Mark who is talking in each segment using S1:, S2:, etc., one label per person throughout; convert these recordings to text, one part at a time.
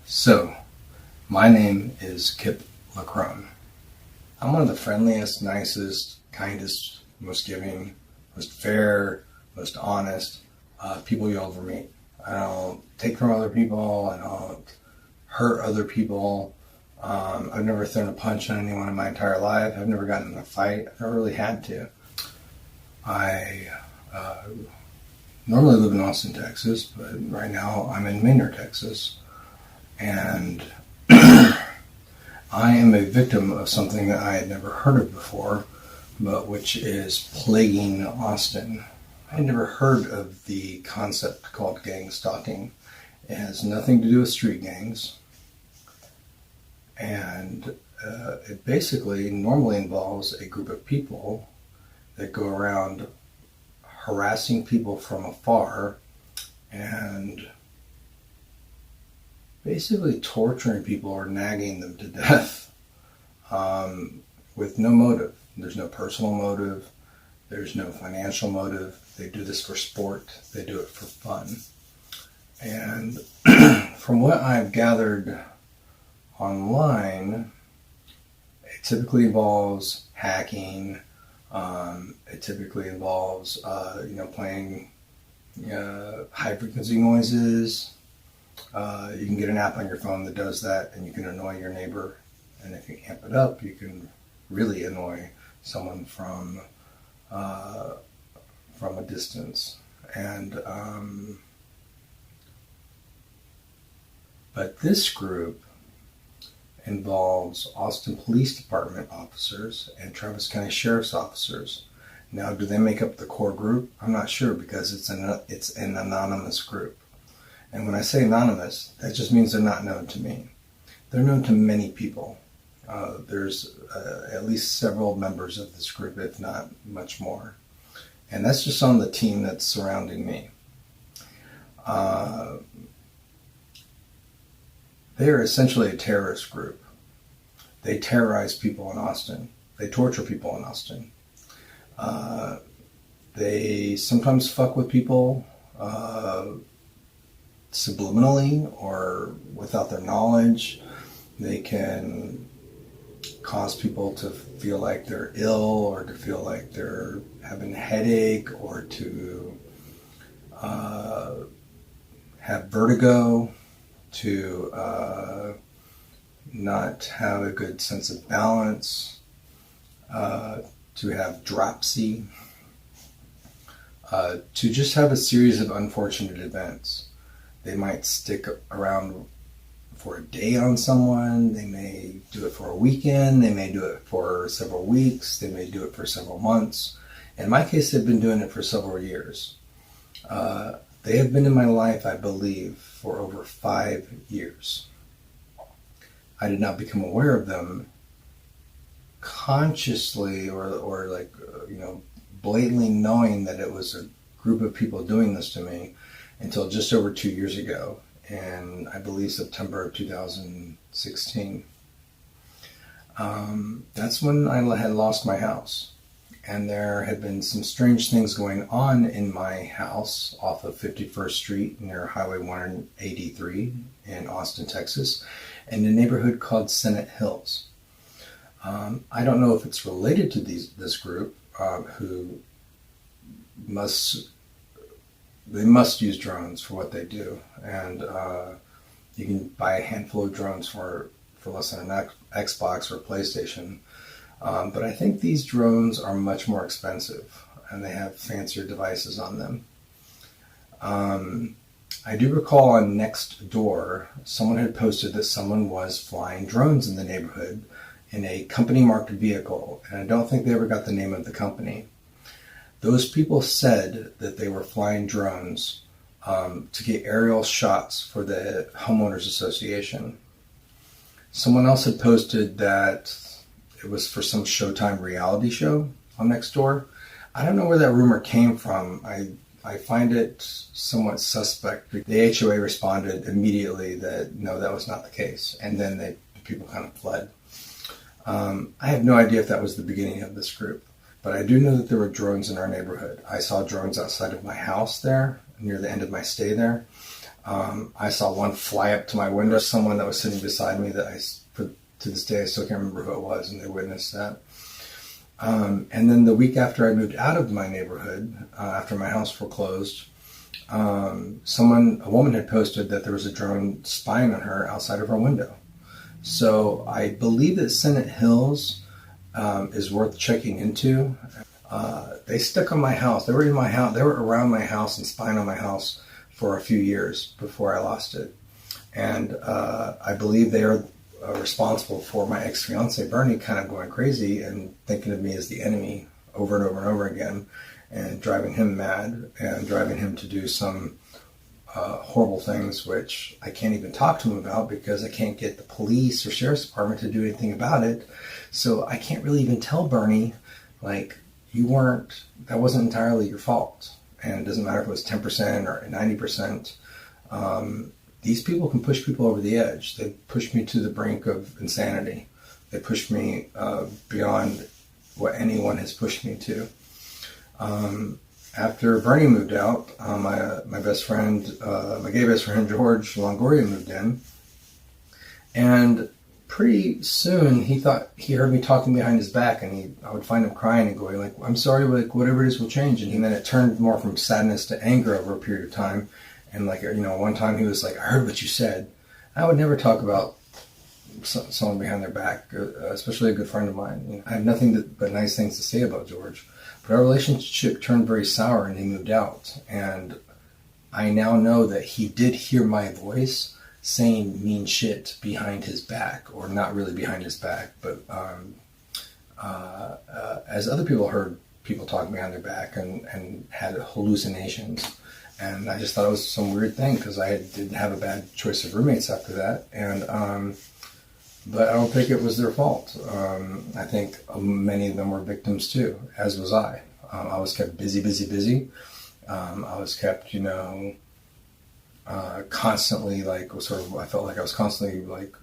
S1: So, my name is Kip LaCrone. I'm one of the friendliest, nicest, kindest, most giving, most fair, most honest people you'll ever meet. I don't take from other people. I don't hurt other people. I've never thrown a punch on anyone in my entire life. I've never gotten in a fight. I've never really had to. I normally live in Austin, Texas, but right now I'm in Maynard, Texas. And I am a victim of something that I had never heard of before, but which is plaguing Austin. I had never heard of the concept called gangstalking. It has nothing to do with street gangs. And it basically normally involves a group of people that go around harassing people from afar and basically torturing people or nagging them to death with no motive. There's no personal motive. There's no financial motive. They do this for sport. They do it for fun. And from what I've gathered online, it typically involves hacking. It typically involves, playing high frequency noises. You can get an app on your phone that does that, and you can annoy your neighbor. And if you amp it up, you can really annoy someone from a distance. And but this group involves Austin Police Department officers and Travis County Sheriff's officers. Now, do they make up the core group? I'm not sure, because it's an anonymous group. And when I say anonymous, that just means they're not known to me. They're known to many people. There's at least several members of this group, if not much more. And that's just on the team that's surrounding me. They are essentially a terrorist group. They terrorize people in Austin. They torture people in Austin. They sometimes fuck with people subliminally or without their knowledge. They can cause people to feel like they're ill, or to feel like they're having a headache, or to have vertigo, to not have a good sense of balance, to have dropsy, to just have a series of unfortunate events. They might stick around for a day on someone. They may do it for a weekend. They may do it for several weeks. They may do it for several months. In my case, they've been doing it for several years. They have been in my life, I believe, for over 5 years. I did not become aware of them consciously or blatantly knowing that it was a group of people doing this to me until just over 2 years ago, in, I believe, September of 2016. That's when I had lost my house. And there had been some strange things going on in my house off of 51st Street near Highway 183 in Austin, Texas, in a neighborhood called Senate Hills. I don't know if it's related to this group who must use drones for what they do. And you can buy a handful of drones for less than an Xbox or a PlayStation. But I think these drones are much more expensive, and they have fancier devices on them. I do recall on NextDoor, someone had posted that someone was flying drones in the neighborhood in a company-marked vehicle, and I don't think they ever got the name of the company. Those people said that they were flying drones to get aerial shots for the homeowners association. Someone else had posted that it was for some Showtime reality show on NextDoor. I don't know where that rumor came from. I find it somewhat suspect. The HOA responded immediately that no, that was not the case. And then the people kind of fled. I have no idea if that was the beginning of this group, but I do know that there were drones in our neighborhood. I saw drones outside of my house there, near the end of my stay there. I saw one fly up to my window, someone that was sitting beside me that to this day I still can't remember who it was, and they witnessed that. And then the week after I moved out of my neighborhood, after my house foreclosed, a woman had posted that there was a drone spying on her outside of her window. So I believe that Senate Hills is worth checking into. They stuck on my house. They were in my house. They were around my house and spying on my house for a few years before I lost it. And I believe they are responsible for my ex-fiance Bernie kind of going crazy and thinking of me as the enemy over and over and over again, and driving him mad and driving him to do some horrible things, which I can't even talk to him about because I can't get the police or sheriff's department to do anything about it. So I can't really even tell Bernie, like, that wasn't entirely your fault. And it doesn't matter if it was 10% or 90%. These people can push people over the edge. They pushed me to the brink of insanity. They pushed me beyond what anyone has pushed me to. After Bernie moved out, my best friend, my gay best friend, Jorge Longoria, moved in. And pretty soon he thought he heard me talking behind his back, and I would find him crying and going like, I'm sorry, like whatever it is will change. And then it turned more from sadness to anger over a period of time. And like, one time he was like, I heard what you said. I would never talk about someone behind their back, especially a good friend of mine. I have nothing but nice things to say about George. But our relationship turned very sour and he moved out. And I now know that he did hear my voice saying mean shit behind his back, or not really behind his back, but as other people heard people talking behind their back and had hallucinations. And I just thought it was some weird thing because I didn't have a bad choice of roommates after that. And but I don't think it was their fault. I think many of them were victims too, as was I. I was kept busy. I was kept, constantly like I felt like I was constantly like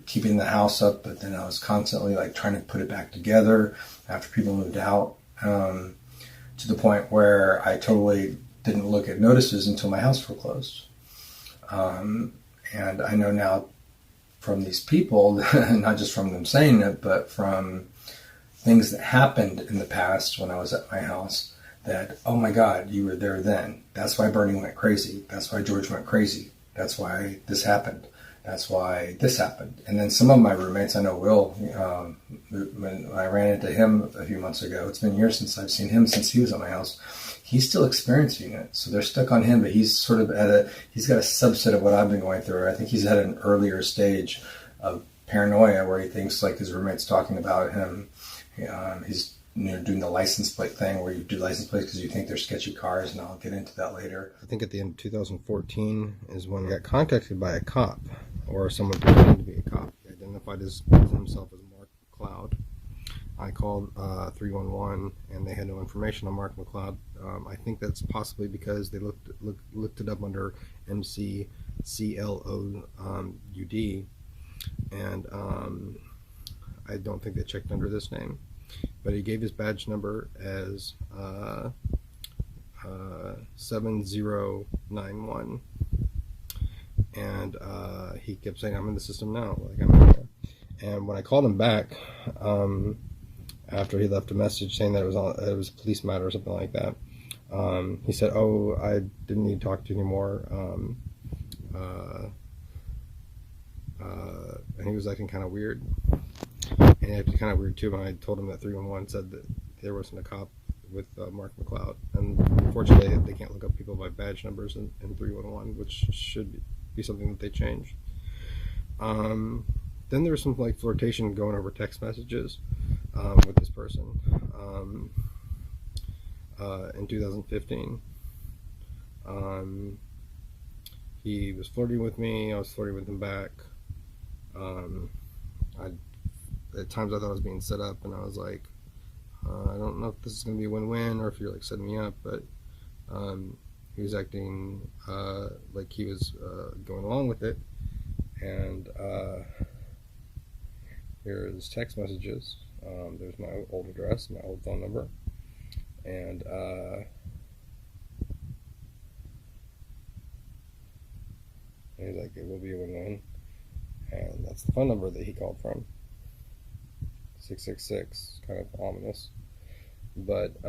S1: keeping the house up, but then I was constantly like trying to put it back together after people moved out, to the point where I totally didn't look at notices until my house foreclosed. And I know now from these people, not just from them saying it, but from things that happened in the past when I was at my house, that, oh my God, you were there then. That's why Bernie went crazy. That's why George went crazy. That's why this happened. That's why this happened. And then some of my roommates, I know Will, when I ran into him a few months ago, it's been years since I've seen him, since he was at my house. He's still experiencing it. So they're stuck on him, but he's sort of he's got a subset of what I've been going through. I think he's at an earlier stage of paranoia where he thinks like his roommate's talking about him. He's doing the license plate thing where you do license plates because you think they're sketchy cars, and I'll get into that later. I think at the end of 2014 is when I got contacted by a cop, or someone pretending to be a cop. He identified himself as Marc McLeod. I called 311 and they had no information on Marc McLeod. I think that's possibly because they looked it up under MCCLOUD, and I don't think they checked under this name. But he gave his badge number as 7091, and he kept saying, I'm in the system now, like I'm in there. And when I called him back, after he left a message saying that it was a police matter or something like that, he said, oh, I didn't need to talk to you anymore, and he was acting kind of weird. And he acted kind of weird too when I told him that 311 said that there wasn't a cop with Marc McLeod. And unfortunately, they can't look up people by badge numbers in 311, which should be something that they change. Then there was some like flirtation going over text messages with this person in 2015. He was flirting with me. I was flirting with him back. At times I thought I was being set up, and I was like, I don't know if this is going to be a win-win or if you're like setting me up, but he was acting like he was going along with it. And here's text messages. There's my old address, my old phone number, and
S2: And he's like, it will be a win-win. And that's the phone number that he called from. 666, kind of ominous. But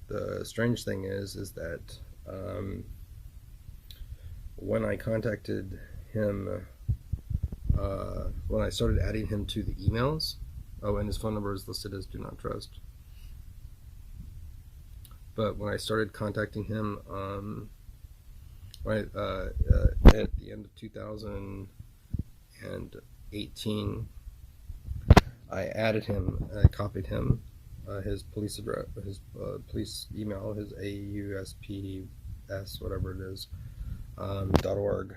S2: the strange thing is that when I contacted him, when I started adding him to the emails, oh, and his phone number is listed as do not trust. But when I started contacting him, at the end of 2018, I added him, I copied him, his police address, his police email, his AUSPS, whatever it is, .org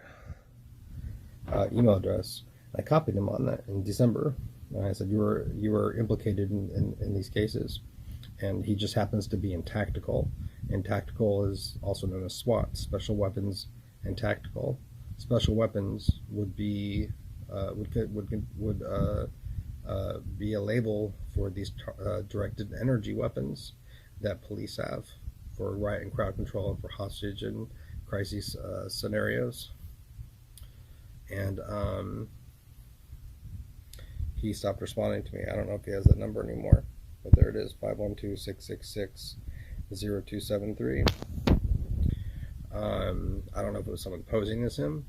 S2: email address. I copied him on that in December. And I said, you were implicated in these cases. And he just happens to be in tactical. And tactical is also known as SWAT, special weapons and tactical. Special weapons would be be a label for these directed energy weapons that police have for riot and crowd control and for hostage and crisis scenarios. And he stopped responding to me. I don't know if he has that number anymore, but there it is, 512-666-0273. I don't know if it was someone posing as him,